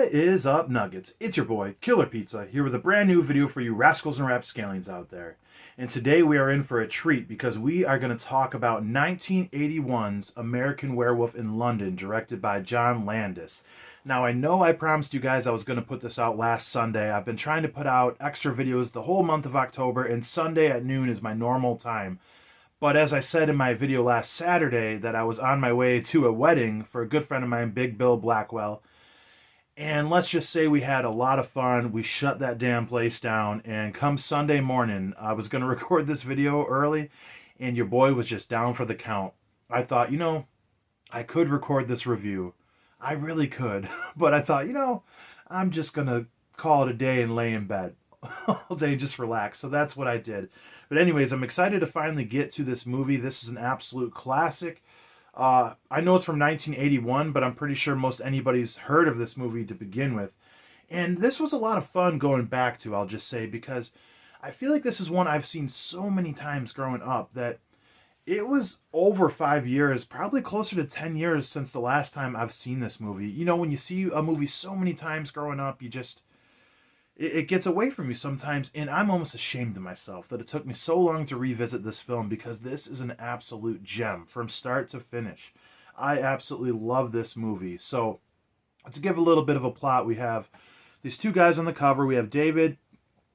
What is up, Nuggets? It's your boy, Killer Pizza, here with a brand new video for you rascals and rapscallions out there. And today we are in for a treat because we are going to talk about 1981's American Werewolf in London, directed by John Landis. Now, I know I promised you guys I was going to put this out last Sunday. I've been trying to put out extra videos the whole month of October, and Sunday at noon is my normal time. But as I said in my video last Saturday, that I was on my way to a wedding for a good friend of mine, Big Bill Blackwell. And let's just say we had a lot of fun. We shut that damn place down. And come Sunday morning, I was going to record this video early, and your boy was just down for the count. I thought, I could record this review. I really could. But I thought, I'm just going to call it a day and lay in bed all day and just relax. So that's what I did. But anyways, I'm excited to finally get to this movie. This is an absolute classic. I know it's from 1981, but I'm pretty sure most anybody's heard of this movie to begin with. And this was a lot of fun going back to, I'll just say, because I feel like this is one I've seen so many times growing up that it was over 5 years, probably closer to 10 years since the last time I've seen this movie. When you see a movie so many times growing up, it gets away from you sometimes, and I'm almost ashamed of myself that it took me so long to revisit this film because this is an absolute gem from start to finish. I absolutely love this movie. So, to give a little bit of a plot, we have these two guys on the cover. We have David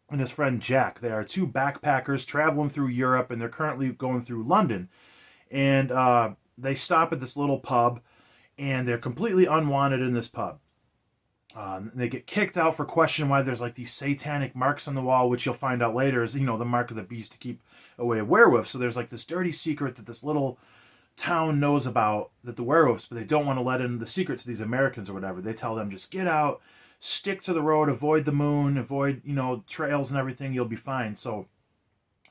and his friend Jack. They are two backpackers traveling through Europe, and they're currently going through London. And they stop at this little pub, and they're completely unwanted in this pub. They get kicked out for questioning why there's like these satanic marks on the wall, which you'll find out later is, the mark of the beast to keep away a werewolf. So there's like this dirty secret that this little town knows about, that the werewolves, but they don't want to let in the secret to these Americans or whatever. They tell them, just get out, stick to the road, avoid the moon, avoid, trails and everything, you'll be fine. So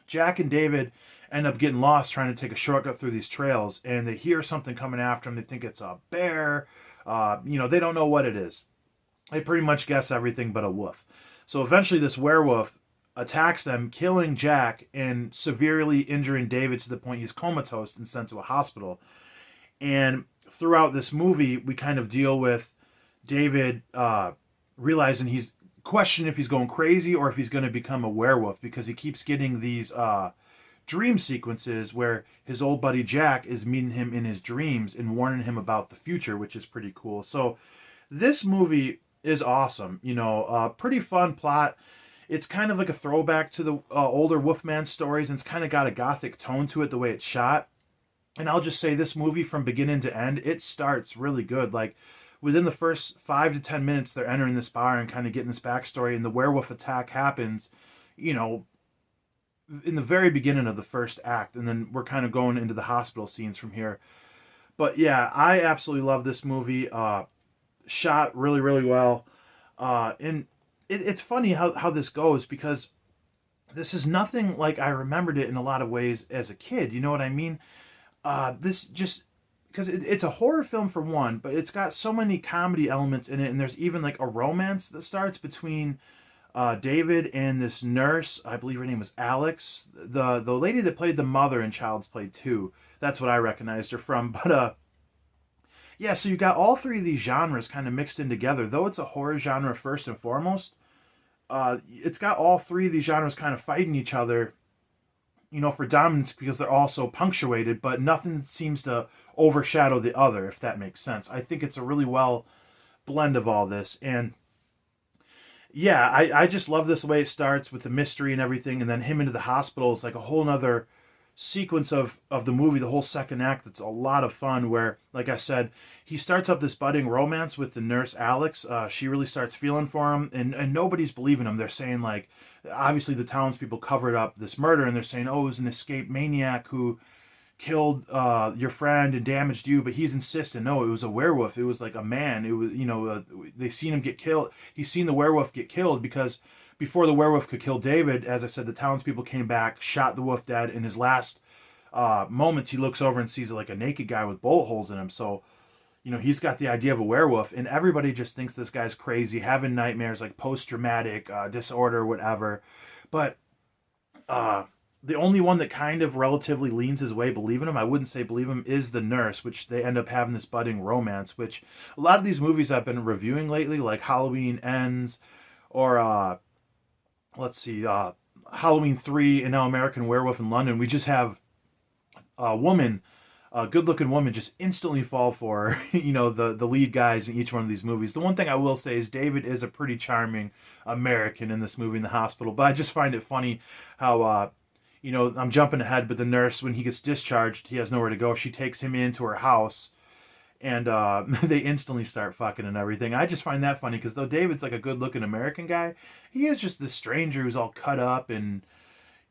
Jack and David end up getting lost trying to take a shortcut through these trails, and they hear something coming after them. They think it's a bear. They don't know what it is. They pretty much guess everything but a wolf. So eventually this werewolf attacks them, killing Jack and severely injuring David to the point he's comatose and sent to a hospital. And throughout this movie, we kind of deal with David realizing he's questioning if he's going crazy or if he's going to become a werewolf, because he keeps getting these dream sequences where his old buddy Jack is meeting him in his dreams and warning him about the future, which is pretty cool. So this movie is awesome. Pretty fun plot. It's kind of like a throwback to the older Wolfman stories, and it's kind of got a gothic tone to it, the way it's shot. And I'll just say, this movie from beginning to end, it starts really good. Like, within the first 5 to 10 minutes, they're entering this bar and kind of getting this backstory, and the werewolf attack happens, in the very beginning of the first act, and then we're kind of going into the hospital scenes from here. But yeah, I absolutely love this movie. Shot really, really well. And it's funny how this goes, because this is nothing like I remembered it in a lot of ways as a kid. You know what I mean? This just, because it's a horror film for one, but it's got so many comedy elements in it, and there's even like a romance that starts between David and this nurse. I believe her name was Alex. The lady that played the mother in Child's Play 2. That's what I recognized her from. But yeah, so you got all three of these genres kind of mixed in together. Though it's a horror genre first and foremost, it's got all three of these genres kind of fighting each other, for dominance, because they're all so punctuated, but nothing seems to overshadow the other, if that makes sense. I think it's a really well blend of all this. And yeah, I just love this way it starts with the mystery and everything, and then him into the hospital is like a whole nother sequence of the movie, the whole second act. That's a lot of fun, where, like I said, he starts up this budding romance with the nurse Alex. She really starts feeling for him, and nobody's believing him. They're saying, like, obviously the townspeople covered up this murder, and they're saying, oh, it was an escaped maniac who killed your friend and damaged you, but he's insisting, no, it was a werewolf. It was like a man. It was, they seen him get killed. He's seen the werewolf get killed, because before the werewolf could kill David, as I said, the townspeople came back, shot the wolf dead. In his last moments, he looks over and sees like a naked guy with bullet holes in him. So, he's got the idea of a werewolf, and everybody just thinks this guy's crazy, having nightmares, like post-traumatic disorder, whatever. But the only one that kind of relatively leans his way believing him, I wouldn't say believe him, is the nurse, which they end up having this budding romance, which a lot of these movies I've been reviewing lately, like Halloween Ends, or let's see, Halloween 3, and now American Werewolf in London, we just have a woman, a good-looking woman, just instantly fall for the lead guys in each one of these movies. The one thing I will say is David is a pretty charming American in this movie in the hospital, but I just find it funny how I'm jumping ahead, but the nurse, when he gets discharged, he has nowhere to go. She takes him into her house, and they instantly start fucking and everything. I just find that funny because though David's like a good-looking American guy, he is just this stranger who's all cut up and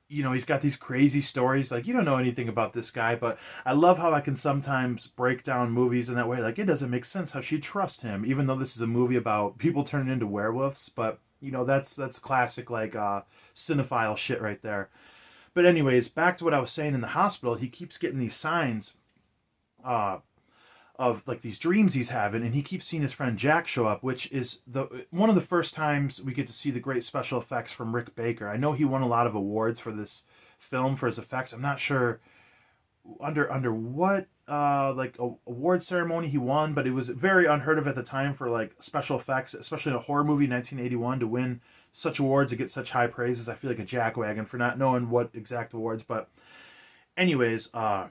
he's got these crazy stories. Like, you don't know anything about this guy, but I love how I can sometimes break down movies in that way. Like, it doesn't make sense how she'd trust him, even though this is a movie about people turning into werewolves. But, that's classic, like, cinephile shit right there. But anyways, back to what I was saying in the hospital, he keeps getting these signs of like these dreams he's having, and he keeps seeing his friend Jack show up, which is one of the first times we get to see the great special effects from Rick Baker. I know he won a lot of awards for this film for his effects. I'm not sure under what like award ceremony he won, but it was very unheard of at the time for like special effects, especially in a horror movie in 1981, to win such awards, to get such high praises. I feel like a jackwagon for not knowing what exact awards, but anyways, yeah,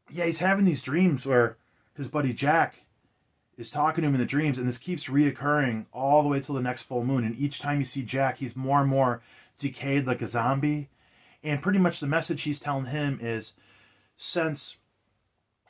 he's having these dreams where his buddy Jack is talking to him in the dreams, and this keeps reoccurring all the way till the next full moon. And each time you see Jack, he's more and more decayed like a zombie. And pretty much the message he's telling him is, since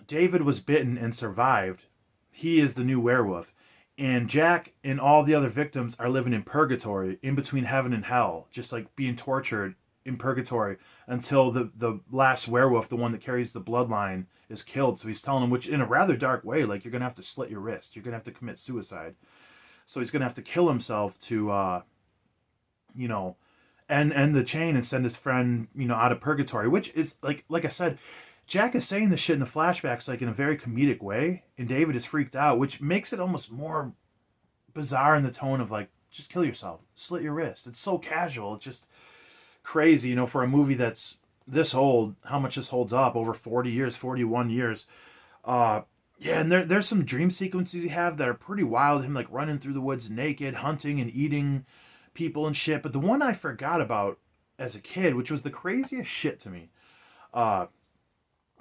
David was bitten and survived, he is the new werewolf. And Jack and all the other victims are living in purgatory, in between heaven and hell, just like being tortured in purgatory until the last werewolf, the one that carries the bloodline, is killed. So he's telling him, which in a rather dark way, like, you're going to have to slit your wrist. You're going to have to commit suicide. So he's going to have to kill himself to, end the chain and send his friend, out of purgatory, which is, like I said, Jack is saying this shit in the flashbacks, like, in a very comedic way, and David is freaked out, which makes it almost more bizarre in the tone of, like, just kill yourself, slit your wrist. It's so casual. It's just crazy, for a movie that's this old, how much this holds up over 40 years, 41 years. Yeah, and there's some dream sequences you have that are pretty wild. Him like running through the woods naked, hunting and eating people and shit. But the one I forgot about as a kid, which was the craziest shit to me,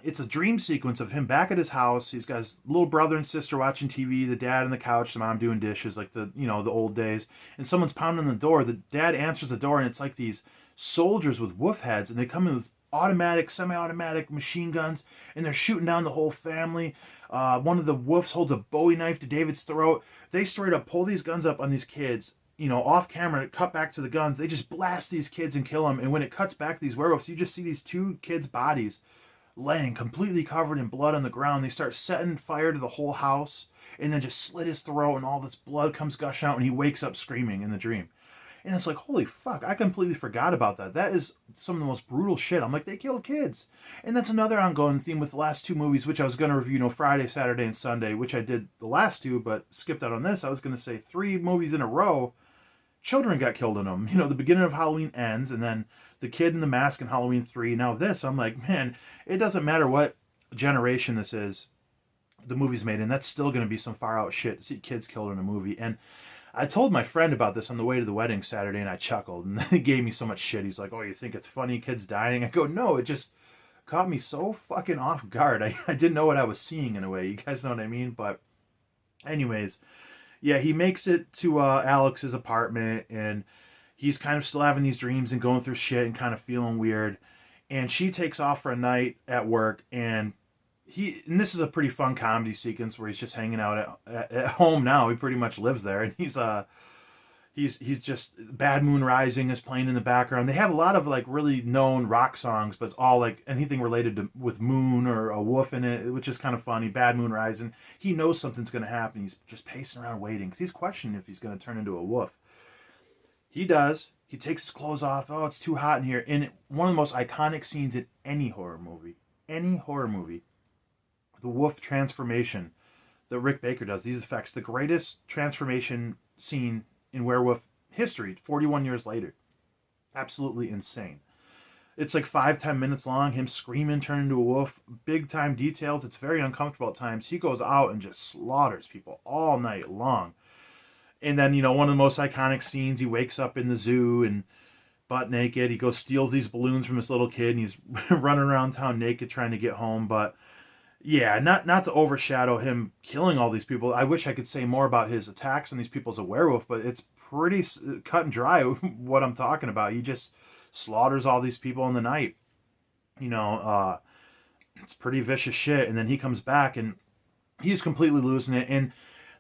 it's a dream sequence of him back at his house. He's got his little brother and sister watching TV, the dad on the couch, the mom doing dishes, like the old days. And someone's pounding on the door. The dad answers the door, and it's like these soldiers with wolf heads, and they come in with automatic, semi-automatic machine guns, and they're shooting down the whole family. One of the wolves holds a Bowie knife to David's throat. They straight up pull these guns up on these kids, off camera, cut back to the guns. They just blast these kids and kill them. And when it cuts back to these werewolves, you just see these two kids' bodies laying completely covered in blood on the ground. They start setting fire to the whole house, and then just slit his throat, and all this blood comes gushing out, and he wakes up screaming in the dream. And it's like, holy fuck, I completely forgot about that. That is some of the most brutal shit. I'm like, they killed kids. And that's another ongoing theme with the last two movies, which I was going to review, Friday, Saturday, and Sunday, which I did the last two, but skipped out on this. I was going to say 3 movies in a row, children got killed in them. The beginning of Halloween Ends, and then the kid in the mask in Halloween 3. Now this, I'm like, man, it doesn't matter what generation this is, the movie's made, and that's still going to be some far out shit to see kids killed in a movie. And I told my friend about this on the way to the wedding Saturday, and I chuckled, and he gave me so much shit. He's like, oh, you think it's funny, kids dying? I go, no, it just caught me so fucking off guard. I didn't know what I was seeing in a way. You guys know what I mean? But anyways, yeah, he makes it to Alex's apartment, and he's kind of still having these dreams and going through shit and kind of feeling weird. And she takes off for a night at work, and this is a pretty fun comedy sequence where he's just hanging out at home now. He pretty much lives there, and he's just Bad Moon Rising is playing in the background. They have a lot of like really known rock songs, but it's all like anything related to with moon or a wolf in it, which is kind of funny. Bad Moon Rising. He knows something's going to happen. He's just pacing around waiting because he's questioning if he's going to turn into a wolf. He does. He takes his clothes off. Oh, it's too hot in here. And one of the most iconic scenes in any horror movie, the wolf transformation that Rick Baker does, these effects, the greatest transformation scene in werewolf history, 41 years later. Absolutely insane. It's like 5-10 minutes long. Him screaming, turning into a wolf. Big time details. It's very uncomfortable at times. He goes out and just slaughters people all night long. And then, one of the most iconic scenes, he wakes up in the zoo and butt naked. He goes steals these balloons from this little kid, and he's running around town naked trying to get home. But yeah, not to overshadow him killing all these people. I wish I could say more about his attacks on these people as a werewolf, but it's pretty cut and dry what I'm talking about. He just slaughters all these people in the night. It's pretty vicious shit. And then he comes back and he's completely losing it. And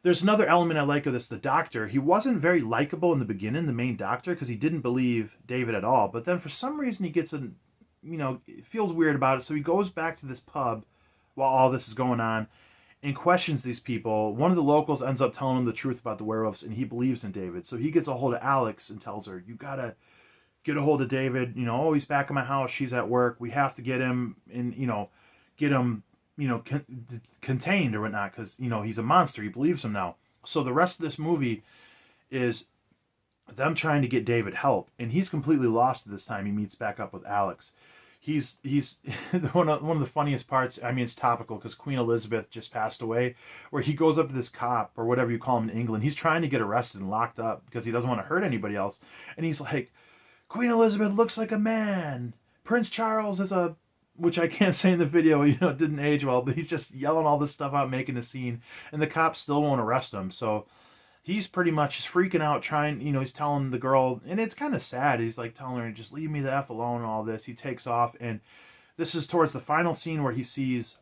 there's another element I like of this. The doctor, he wasn't very likable in the beginning, the main doctor, because he didn't believe David at all. But then for some reason he gets feels weird about it. So he goes back to this pub while all this is going on and questions these people. One of the locals ends up telling him the truth about the werewolves, and he believes in David. So he gets a hold of Alex and tells her, you gotta get a hold of David. He's back in my house. She's at work. We have to get him and, get him, contained or whatnot, because, he's a monster. He believes him now. So the rest of this movie is them trying to get David help, and he's completely lost at this time. He meets back up with Alex. He's one of the funniest parts. I mean, it's topical because Queen Elizabeth just passed away, where he goes up to this cop, or whatever you call him in England. He's trying to get arrested and locked up because he doesn't want to hurt anybody else. And he's like, Queen Elizabeth looks like a man. Prince Charles is a... Which I can't say in the video, it didn't age well, but he's just yelling all this stuff out, making a scene. And the cops still won't arrest him. So he's pretty much just freaking out, trying, he's telling the girl, and it's kind of sad. He's like telling her, just leave me the F alone and all this. He takes off, and this is towards the final scene where he sees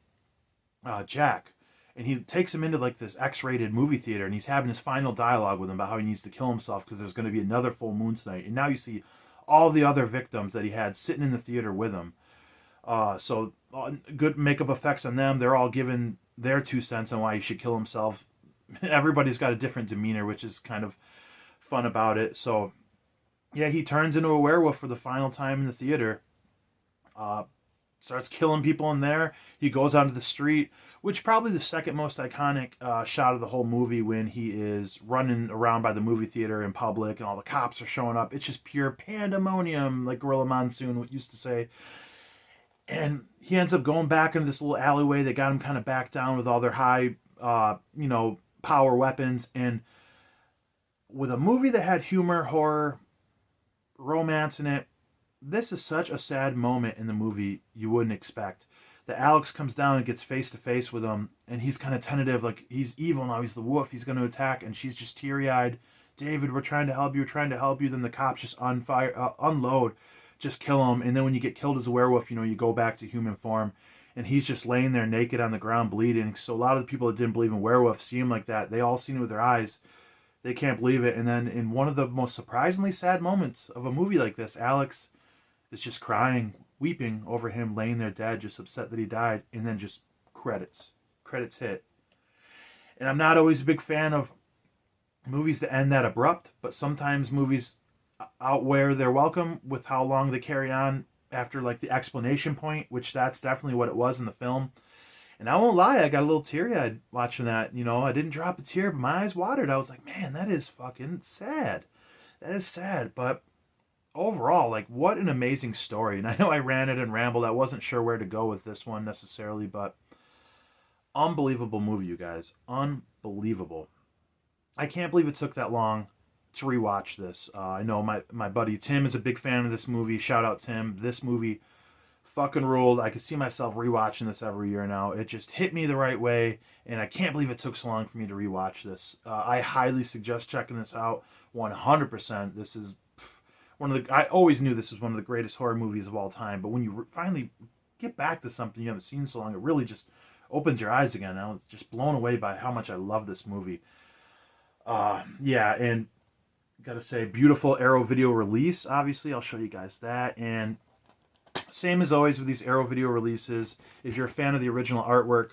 Jack. And he takes him into like this X-rated movie theater, and he's having his final dialogue with him about how he needs to kill himself because there's going to be another full moon tonight. And now you see all the other victims that he had sitting in the theater with him. So good makeup effects on them. They're all giving their 2 cents on why he should kill himself. Everybody's got a different demeanor, which is kind of fun about it. So yeah, he turns into a werewolf for the final time in the theater. Starts killing people in there. He goes onto the street, which probably the second most iconic shot of the whole movie, when he is running around by the movie theater in public and all the cops are showing up. It's just pure pandemonium, like Gorilla Monsoon used to say. And he ends up going back into this little alleyway. They got him kind of back down with all their high, power weapons. And with a movie that had humor, horror, romance in it, this is such a sad moment in the movie you wouldn't expect. That Alex comes down and gets face to face with him, and he's kind of tentative, like he's evil now, he's the wolf, he's going to attack, and she's just teary-eyed. David, we're trying to help you, we're trying to help you. Then the cops just unload. Just kill him, and then when you get killed as a werewolf, you go back to human form, and he's just laying there naked on the ground bleeding. So a lot of the people that didn't believe in werewolves see him like that. They all seen it with their eyes. They can't believe it. And then in one of the most surprisingly sad moments of a movie like this, Alex is just crying, weeping over him laying there dead, just upset that he died. And then just credits hit. And I'm not always a big fan of movies that end that abrupt, but sometimes movies outwear their welcome with how long they carry on after like the explanation point, which that's definitely what it was in the film. And I won't lie, I got a little teary-eyed watching that. I didn't drop a tear, but my eyes watered. I was like, man, that is fucking sad. That is sad. But overall, like, what an amazing story. And I know I ranted and rambled. I wasn't sure where to go with this one necessarily, but unbelievable movie, you guys. Unbelievable. I can't believe it took that long to rewatch this. I know my buddy Tim is a big fan of this movie. Shout out Tim. This movie fucking ruled. I could see myself rewatching this every year now. It just hit me the right way, and I can't believe it took so long for me to rewatch this. I highly suggest checking this out. 100%. This is I always knew this was one of the greatest horror movies of all time, but when you finally get back to something you haven't seen so long, it really just opens your eyes again. I was just blown away by how much I love this movie. Yeah, and gotta say, beautiful Arrow Video release. Obviously, I'll show you guys that. And same as always with these Arrow Video releases, if you're a fan of the original artwork,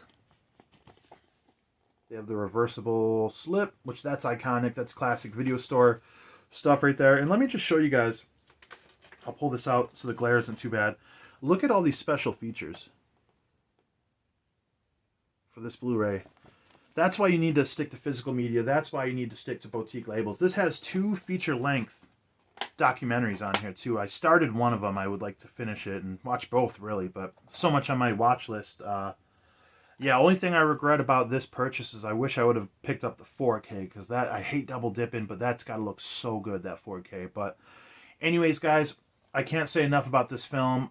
they have the reversible slip, which that's iconic. That's classic video store stuff right there. And let me just show you guys. I'll pull this out so the glare isn't too bad. Look at all these special features for this Blu-ray. That's why you need to stick to physical media. That's why you need to stick to boutique labels. This has 2 feature-length documentaries on here too. I started one of them. I would like to finish it and watch both really, but so much on my watch list. Yeah, only thing I regret about this purchase is I wish I would have picked up the 4K, because that, I hate double dipping, but that's got to look so good, that 4K. But anyways, guys, I can't say enough about this film.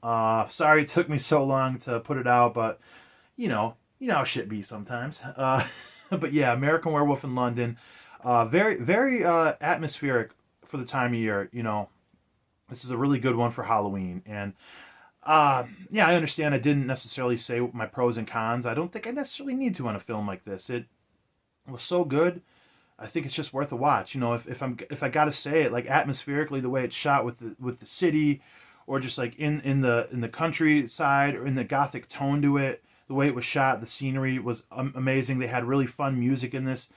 Sorry it took me so long to put it out, but you know how shit be sometimes. But yeah, American Werewolf in London, very very atmospheric for the time of year. You know, this is a really good one for Halloween. And yeah, I understand I didn't necessarily say my pros and cons. I don't think I necessarily need to on a film like this. It was so good. I think it's just worth a watch. You know, if I gotta say it, like atmospherically, the way it's shot with the city, or just like in the countryside, or in the gothic tone to it, the way it was shot, the scenery was amazing. They had really fun music in this.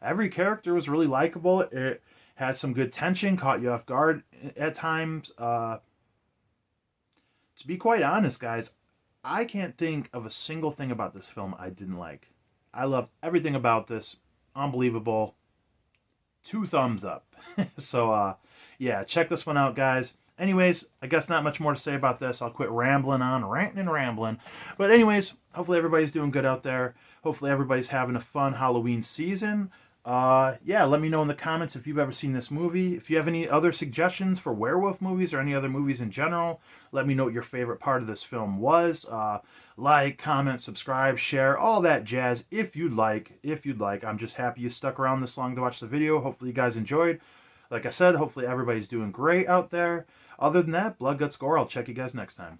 Every character was really likable. It had some good tension, caught you off guard at times. To be quite honest, guys, I can't think of a single thing about this film I didn't like. I loved everything about this. Unbelievable. 2 thumbs up. So, yeah, check this one out, guys. Anyways, I guess not much more to say about this. I'll quit rambling on, ranting and rambling. But anyways, hopefully everybody's doing good out there. Hopefully everybody's having a fun Halloween season. Yeah, let me know in the comments if you've ever seen this movie. If you have any other suggestions for werewolf movies or any other movies in general, let me know what your favorite part of this film was. Like, comment, subscribe, share, all that jazz if you'd like. I'm just happy you stuck around this long to watch the video. Hopefully you guys enjoyed. Like I said, hopefully everybody's doing great out there. Other than that, blood, guts, gore. I'll check you guys next time.